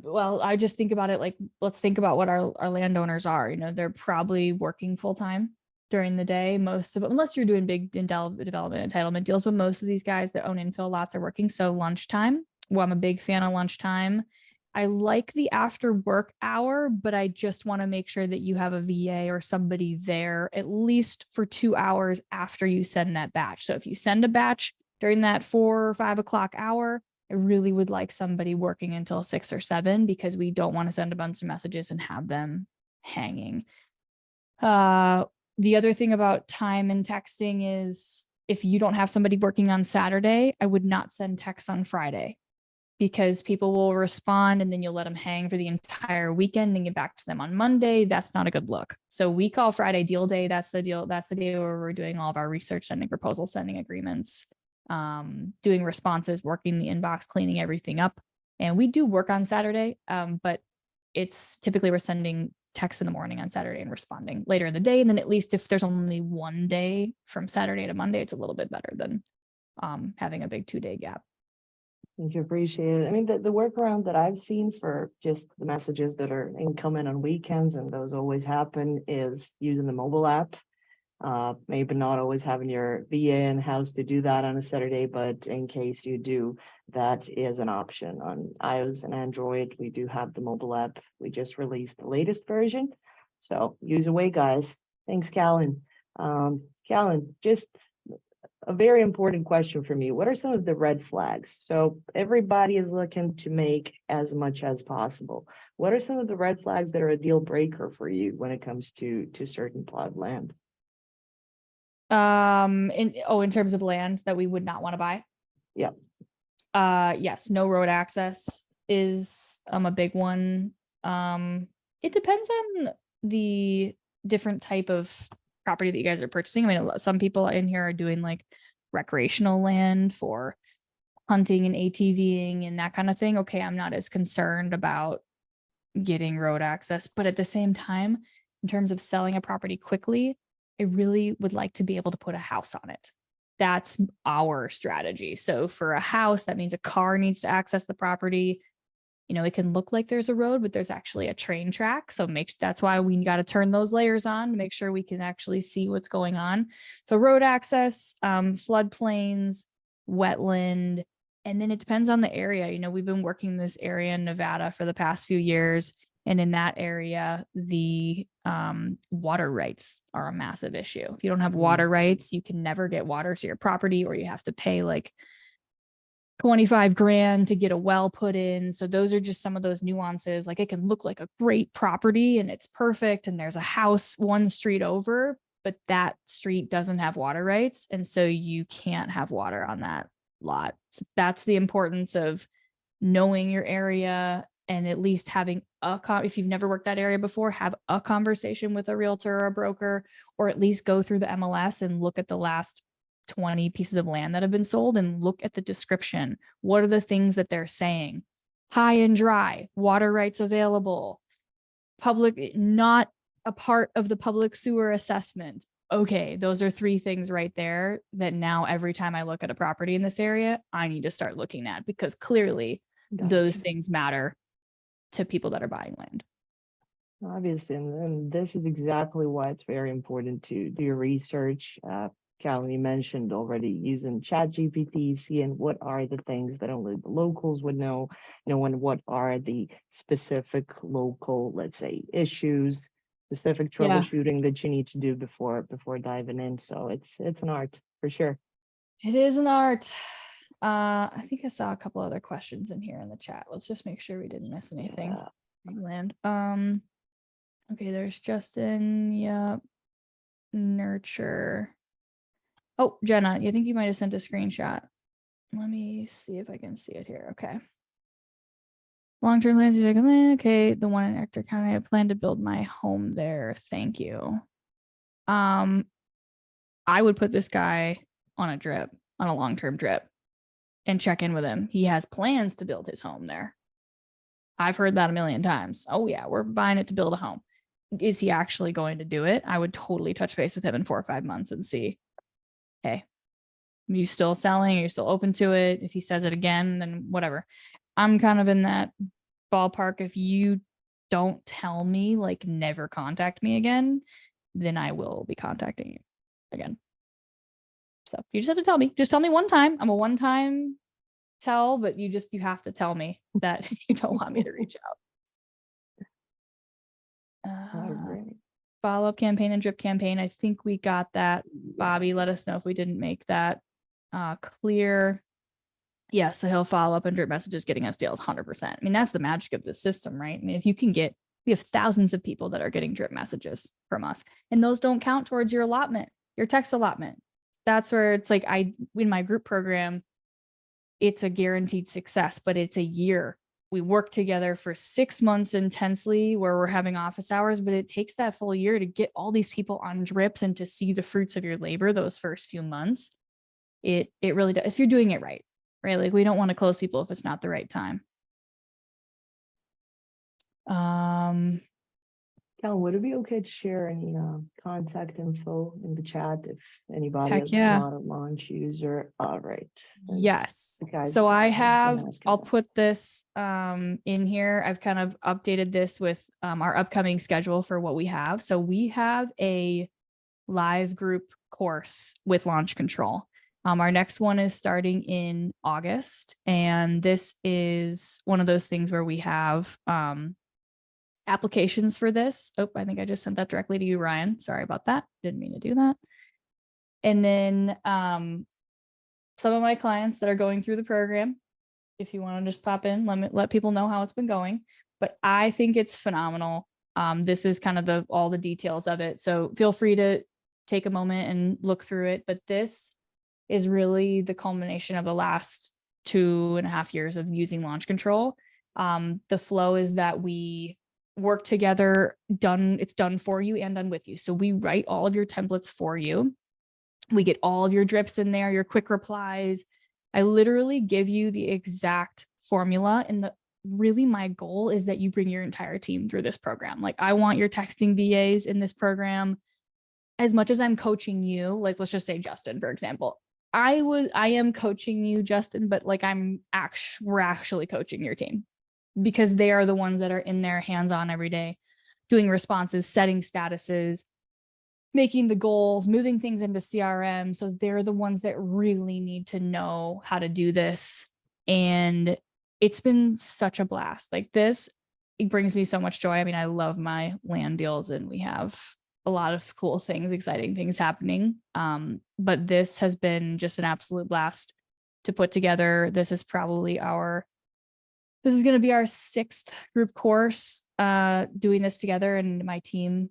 Speaker 2: well, I just think about it like, let's think about what our landowners are. They're probably working full time during the day. Most of them, unless you're doing big development entitlement deals, but most of these guys that own infill lots are working. So lunchtime. Well, I'm a big fan of lunchtime. I like the after work hour, but I just want to make sure that you have a VA or somebody there at least for 2 hours after you send that batch. So if you send a batch during that 4 or 5 o'clock hour, I really would like somebody working until 6 or 7 because we don't want to send a bunch of messages and have them hanging. The other thing about time and texting is if you don't have somebody working on Saturday, I would not send texts on Friday because people will respond and then you'll let them hang for the entire weekend and get back to them on Monday. That's not a good look. So we call Friday deal day. That's the deal. That's the day where we're doing all of our research, sending proposals, sending agreements, doing responses, working the inbox, cleaning everything up. And we do work on Saturday, but it's typically we're sending texts in the morning on Saturday and responding later in the day. And then at least if there's only one day from Saturday to Monday, it's a little bit better than having a big 2-day gap.
Speaker 1: Thank you, appreciate it. I mean, the workaround that I've seen for just the messages that are incoming on weekends, and those always happen, is using the mobile app. Maybe not always having your VA in house to do that on a Saturday, but in case you do, that is an option. On iOS and Android, we do have the mobile app. We just released the latest version. So use away, guys. Thanks, Callan. Callan, just a very important question for me. What are some of the red flags? So everybody is looking to make as much as possible. What are some of the red flags that are a deal breaker for you when it comes to certain plot of land?
Speaker 2: In terms of land that we would not want to buy.
Speaker 1: Yeah.
Speaker 2: Yes, no road access is a big one. It depends on the different type of property that you guys are purchasing. I mean, some people in here are doing like recreational land for hunting and ATVing and that kind of thing. Okay, I'm not as concerned about getting road access, but at the same time, in terms of selling a property quickly, I really would like to be able to put a house on it. That's our strategy. So for a house, that means a car needs to access the property. It can look like there's a road, but there's actually a train track. So that's why we got to turn those layers on to make sure we can actually see what's going on. So road access, floodplains, wetland, and then it depends on the area. We've been working this area in Nevada for the past few years. And in that area, the water rights are a massive issue. If you don't have water rights, you can never get water to your property, or you have to pay like 25 grand to get a well put in. So those are just some of those nuances. Like it can look like a great property and it's perfect and there's a house one street over, but that street doesn't have water rights. And so you can't have water on that lot. So that's the importance of knowing your area and at least having if you've never worked that area before, have a conversation with a realtor or a broker, or at least go through the MLS and look at the last 20 pieces of land that have been sold and look at the description. What are the things that they're saying? High and dry, water rights available, public, not a part of the public sewer assessment. Okay, those are 3 things right there that now every time I look at a property in this area, I need to start looking at, because clearly those things matter to people that are buying land.
Speaker 1: Obviously, and this is exactly why it's very important to do your research. Callan, you mentioned already using ChatGPT, seeing what are the things that only the locals would know, and what are the specific local, let's say, issues, specific troubleshooting that you need to do before diving in. So it's an art for sure.
Speaker 2: It is an art. I think I saw a couple other questions in here in the chat. Let's just make sure we didn't miss anything. Land. Okay, there's Justin. Yep. Nurture. Oh, Jenna, you think you might have sent a screenshot. Let me see if I can see it here. Okay. Long-term plans. Okay, the one in Ector County. I plan to build my home there. Thank you. I would put this guy on a long-term drip, and check in with him. He has plans to build his home there. I've heard that a million times. Oh yeah, we're buying it to build a home. Is he actually going to do it? I would totally touch base with him in 4 or 5 months and see, hey, are you still selling? Are you still open to it? If he says it again, then whatever. I'm kind of in that ballpark. If you don't tell me, like never contact me again, then I will be contacting you again. So you just have to tell me. Just tell me one time. I'm a one-time tell, but you have to tell me that you don't want me to reach out. Follow-up campaign and drip campaign. I think we got that. Bobby, let us know if we didn't make that clear. Yeah, so he'll follow up and drip messages, getting us deals 100%. I mean, that's the magic of the system, right? I mean, if you can we have thousands of people that are getting drip messages from us, and those don't count towards your allotment, your text allotment. That's where it's like, in my group program, it's a guaranteed success, but it's a year. We work together for 6 months intensely where we're having office hours, but it takes that full year to get all these people on drips and to see the fruits of your labor those first few months. It really does, if you're doing it right? Like, we don't want to close people if it's not the right time.
Speaker 1: Callan, would it be okay to share any contact info in the chat if anybody
Speaker 2: Heck
Speaker 1: is
Speaker 2: yeah.
Speaker 1: not a launch user? All right.
Speaker 2: Yes. So I'll put this in here. I've kind of updated this with our upcoming schedule for what we have. So we have a live group course with launch control. Our next one is starting in August, and this is one of those things where we have applications for this. Oh, I think I just sent that directly to you, Ryan. Sorry about that. Didn't mean to do that. And then some of my clients that are going through the program, if you want to just pop in, let people know how it's been going. But I think it's phenomenal. This is kind of all the details of it. So feel free to take a moment and look through it. But this is really the culmination of the last 2.5 years of using launch control. The flow is that we work together, it's done for you and done with you. So we write all of your templates for you. We get all of your drips in there, your quick replies. I literally give you the exact formula, and really my goal is that you bring your entire team through this program. Like, I want your texting VAs in this program as much as I'm coaching you. Like, let's just say Justin, for example. I am coaching you, Justin, but like we're actually coaching your team, because they are the ones that are in there hands-on every day, doing responses, setting statuses, making the goals, moving things into CRM. So they're the ones that really need to know how to do this. And it's been such a blast. Like, it brings me so much joy. I mean, I love my land deals, and we have a lot of cool things, exciting things happening. But this has been just an absolute blast to put together. This is going to be our 6th group course doing this together, and my team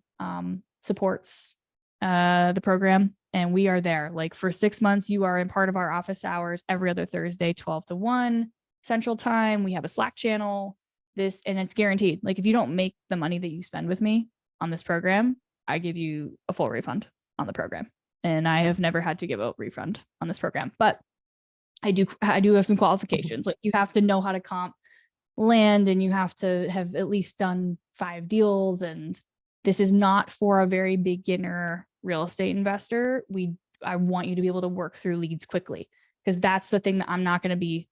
Speaker 2: supports the program, and we are there. Like for 6 months, you are in part of our office hours every other Thursday, 12 to 1 Central Time. We have a Slack channel, and it's guaranteed. Like if you don't make the money that you spend with me on this program, I give you a full refund on the program. And I have never had to give a refund on this program, but I do have some qualifications. Like you have to know how to comp land, and you have to have at least done 5 deals. And this is not for a very beginner real estate investor. I want you to be able to work through leads quickly, because that's the thing that I'm not going to be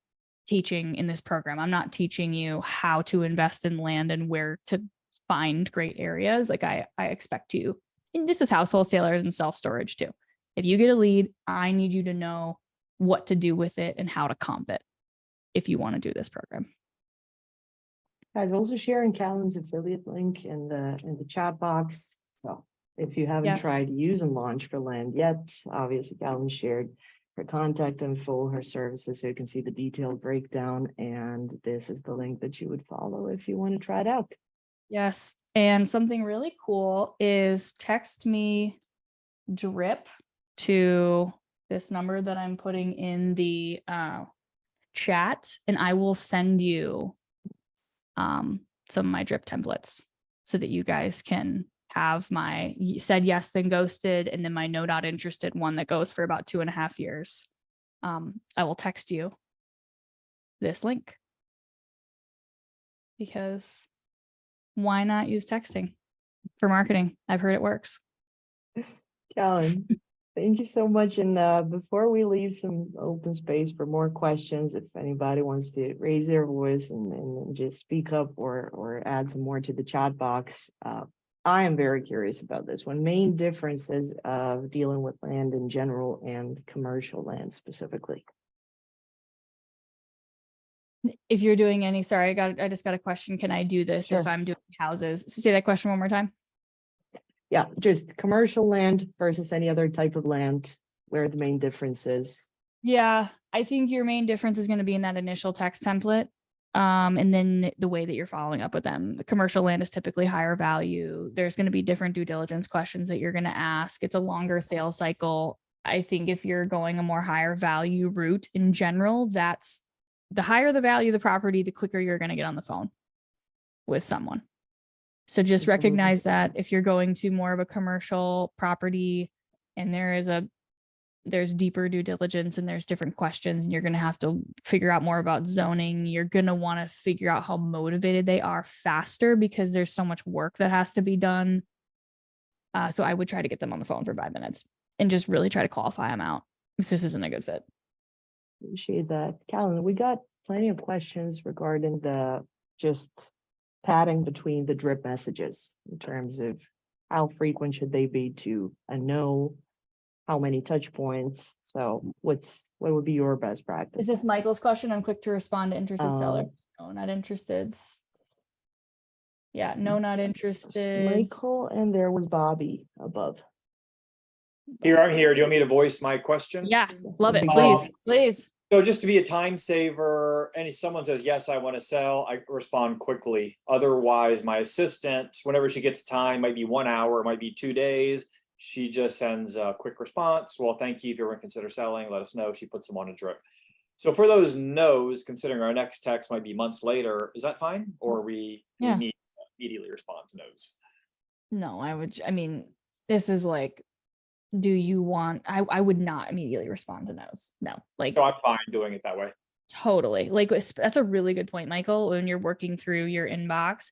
Speaker 2: teaching in this program. I'm not teaching you how to invest in land and where to find great areas. Like I expect you, and this is house wholesalers and self-storage too. If you get a lead, I need you to know what to do with it and how to comp it if you want to do this program.
Speaker 1: Guys, also sharing Callan's affiliate link in the chat box. So if you haven't tried to use and launch for land yet, obviously Callan shared her contact info, her services, so you can see the detailed breakdown. And this is the link that you would follow if you want to try it out.
Speaker 2: Yes. And something really cool is text me drip to this number that I'm putting in the chat, and I will send you some of my drip templates so that you guys can have my said yes then ghosted, and then my no not interested one that goes for about 2.5 years. I will text you this link, because why not use texting for marketing? I've heard it works.
Speaker 1: Callan, thank you so much. And before we leave some open space for more questions, if anybody wants to raise their voice and just speak up or add some more to the chat box, I am very curious about this one. Main differences of dealing with land in general and commercial land specifically.
Speaker 2: If you're doing any, sorry, I just got a question. Can I do this if I'm doing houses? Say that question one more time.
Speaker 1: Yeah, just commercial land versus any other type of land, where the main difference is.
Speaker 2: Yeah, I think your main difference is going to be in that initial text template. And then the way that you're following up with them. The commercial land is typically higher value. There's going to be different due diligence questions that you're going to ask. It's a longer sales cycle. I think if you're going a more higher value route in general, that's the higher the value of the property, the quicker you're going to get on the phone with someone. So just recognize that if you're going to more of a commercial property and there's deeper due diligence and there's different questions and you're going to have to figure out more about zoning, you're going to want to figure out how motivated they are faster, because there's so much work that has to be done. So I would try to get them on the phone for 5 minutes and just really try to qualify them out if this isn't a good fit.
Speaker 1: Appreciate that. Callan, we got plenty of questions regarding the just padding between the drip messages in terms of how frequent should they be to a no, how many touch points. So what would be your best practice?
Speaker 2: Is this Michael's question? I'm quick to respond to interested sellers. No, not interested. Yeah, no, not interested.
Speaker 1: Michael, and there was Bobby above.
Speaker 4: Here, I'm here. Do you want me to voice my question?
Speaker 2: Yeah, love it. Please.
Speaker 4: So just to be a time saver, and if someone says, yes, I want to sell, I respond quickly. Otherwise, my assistant, whenever she gets time, might be 1 hour, it might be 2 days. She just sends a quick response. Well, thank you. If you're going to consider selling, let us know. She puts them on a drip. So for those no's, considering our next text might be months later, is that fine? Or we need to immediately respond to no's?
Speaker 2: No, this is like, do you want, I would not immediately respond to no's. No, like.
Speaker 4: So I'm fine doing it that way.
Speaker 2: Totally. Like that's a really good point, Michael. When you're working through your inbox,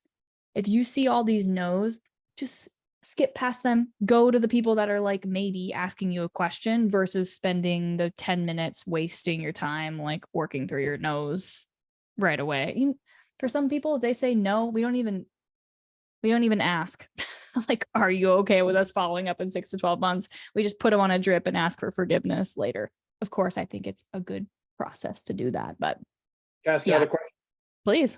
Speaker 2: if you see all these no's, just skip past them, go to the people that are like maybe asking you a question versus spending the 10 minutes wasting your time, like working through your no's right away. For some people, if they say no, we don't even ask. Like, are you okay with us following up in 6 to 12 months? We just put them on a drip and ask for forgiveness later. Of course, I think it's a good process to do that, but
Speaker 4: can I ask another question?
Speaker 2: Please.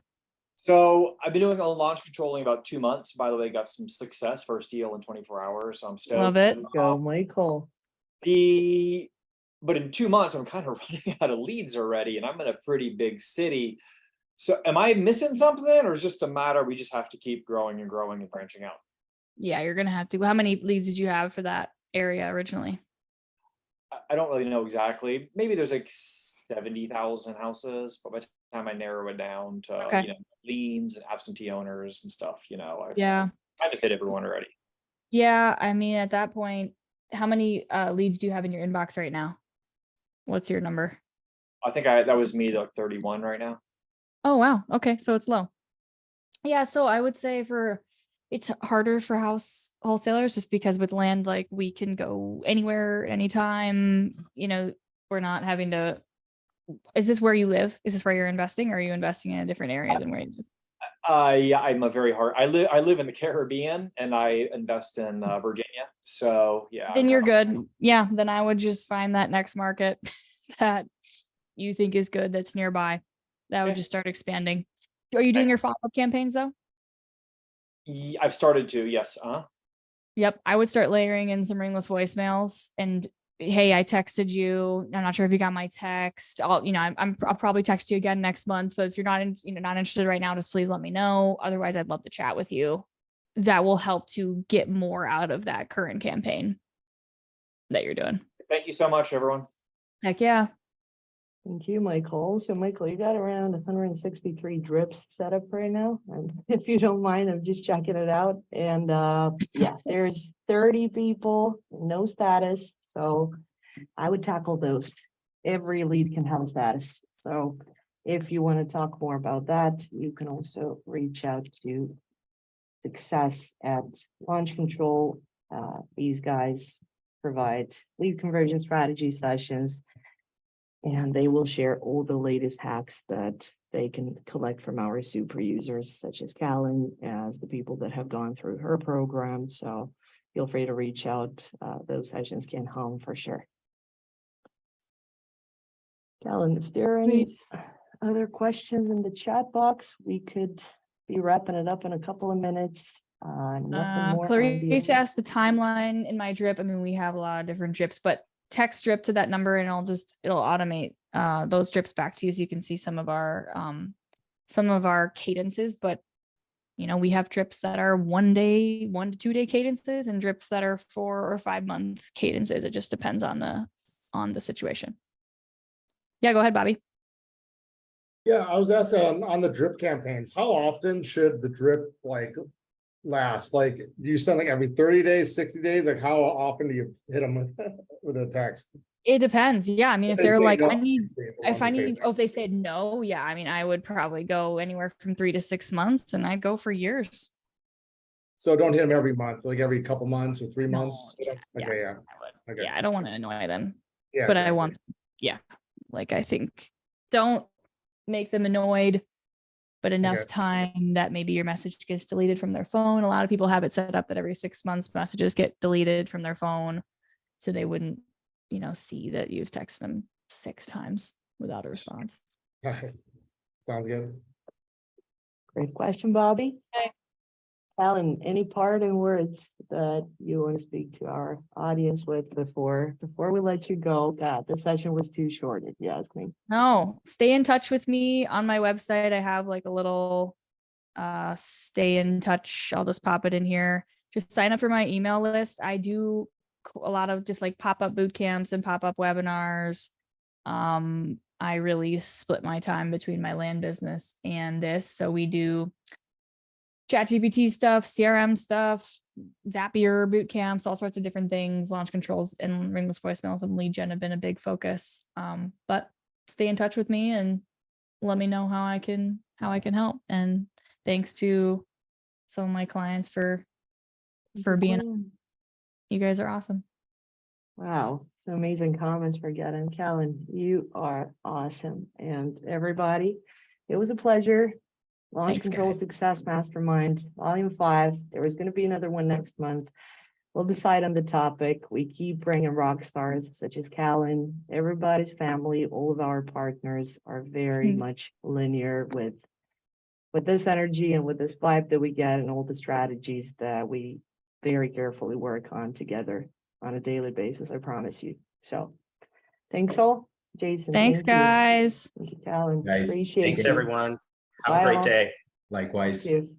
Speaker 4: So I've been doing a launch controlling about 2 months. By the way, got some success. First deal in 24 hours. So I'm stoked.
Speaker 2: Love it.
Speaker 1: Go, Michael.
Speaker 4: The but in 2 months, I'm kind of running out of leads already, and I'm in a pretty big city. So am I missing something, or is it just a matter we just have to keep growing and growing and branching out?
Speaker 2: Yeah, you're gonna have to. How many leads did you have for that area originally?
Speaker 4: I don't really know exactly. Maybe there's like 70,000 houses, but by the time I narrow it down to,
Speaker 2: Okay.
Speaker 4: liens and absentee owners and stuff, I've
Speaker 2: Yeah.
Speaker 4: kind of hit everyone already.
Speaker 2: Yeah, I mean, at that point, how many leads do you have in your inbox right now? What's your number?
Speaker 4: I think that was me, like 31 right now.
Speaker 2: Oh, wow. Okay, so it's low. Yeah, so I would say it's harder for house wholesalers just because with land, like we can go anywhere, anytime, we're not having to. Is this where you live? Is this where you're investing? Or are you investing in a different area than where you live?
Speaker 4: Yeah, I'm a very hard. I live in the Caribbean, and I invest in Virginia. So yeah.
Speaker 2: Then you're good. Yeah, then I would just find that next market that you think is good that's nearby. That would
Speaker 4: Okay.
Speaker 2: just start expanding. Are you doing your follow-up campaigns though?
Speaker 4: I've started to, yes.
Speaker 2: Yep, I would start layering in some ringless voicemails and hey, I texted you. I'm not sure if you got my text. I'll probably text you again next month, but if you're not not interested right now, just please let me know. Otherwise, I'd love to chat with you. That will help to get more out of that current campaign that you're doing.
Speaker 4: Thank you so much, everyone.
Speaker 2: Heck yeah.
Speaker 1: Thank you, Michael. So Michael, you got around 163 drips set up right now. And if you don't mind, I'm just checking it out. And yeah, there's 30 people, no status. So I would tackle those. Every lead can have a status. So if you want to talk more about that, you can also reach out to Success at Launch Control. These guys provide lead conversion strategy sessions, and they will share all the latest hacks that they can collect from our super users, such as Callan, as the people that have gone through her program. So feel free to reach out. Those sessions can home for sure. Callan, if there are any other questions in the chat box, we could be wrapping it up in a couple of minutes. Nothing more.
Speaker 2: Clarice asked the timeline in my drip. I mean, we have a lot of different drips, but text drip to that number and it'll automate those drips back to you so you can see some of our cadences. But we have drips that are 1 to 2 day cadences and drips that are 4 or 5 month cadences. It just depends on the situation. Yeah, go ahead, Bobby.
Speaker 5: Yeah, I was asking on the drip campaigns, how often should the drip last? Like, do you send every 30 days, 60 days? Like, how often do you hit them with a text?
Speaker 2: It depends. Yeah. I mean, if
Speaker 5: They
Speaker 2: they're
Speaker 5: say
Speaker 2: like,
Speaker 5: no,
Speaker 2: if they said no, yeah. I mean, I would probably go anywhere from 3 to 6 months and I'd go for years.
Speaker 5: So don't hit them every month, like every couple months or 3
Speaker 2: No,
Speaker 5: months.
Speaker 2: yeah,
Speaker 5: Okay, yeah.
Speaker 2: I would.
Speaker 5: Okay.
Speaker 2: Yeah, I don't want to annoy them,
Speaker 5: Yeah,
Speaker 2: but I
Speaker 5: exactly.
Speaker 2: want, yeah. Like, I think don't make them annoyed, but enough
Speaker 5: Okay.
Speaker 2: time that maybe your message gets deleted from their phone. A lot of people have it set up that every 6 months messages get deleted from their phone. So they wouldn't, see that you've texted them 6 times without a response.
Speaker 5: Okay. Sounds good.
Speaker 1: Great question, Bobby.
Speaker 2: Okay.
Speaker 1: Alan, any parting words that you want to speak to our audience with before we let you go? God, the session was too short, if you ask me.
Speaker 2: No, stay in touch with me on my website. I have like a little stay in touch. I'll just pop it in here. Just sign up for my email list. I do a lot of just like pop-up boot camps and pop-up webinars. I really split my time between my land business and this. So we do ChatGPT stuff, CRM stuff, Zapier boot camps, all sorts of different things. Launch controls and ringless voicemails and lead gen have been a big focus. But stay in touch with me and let me know how I can help. And thanks to some of my clients for being. You guys are awesome.
Speaker 1: Wow, some amazing comments for getting Callan. You are awesome, and everybody, it was a pleasure. Launch
Speaker 2: Thanks,
Speaker 1: Control
Speaker 2: guys.
Speaker 1: Success Mastermind, Volume 5. There was going to be another one next month. We'll decide on the topic. We keep bringing rock stars such as Callan. Everybody's family, all of our partners are very much linear with this energy and with this vibe that we get and all the strategies that we very carefully work on together on a daily basis, I promise you. So Thanks all. Jason.
Speaker 2: Thanks,
Speaker 1: thank you.
Speaker 2: guys.
Speaker 1: Thank you, Callan.
Speaker 3: Guys,
Speaker 1: Appreciate
Speaker 3: thanks,
Speaker 1: it.
Speaker 6: Thanks, everyone. Have
Speaker 1: Bye
Speaker 6: a great
Speaker 1: all.
Speaker 6: day.
Speaker 3: Likewise.
Speaker 1: You.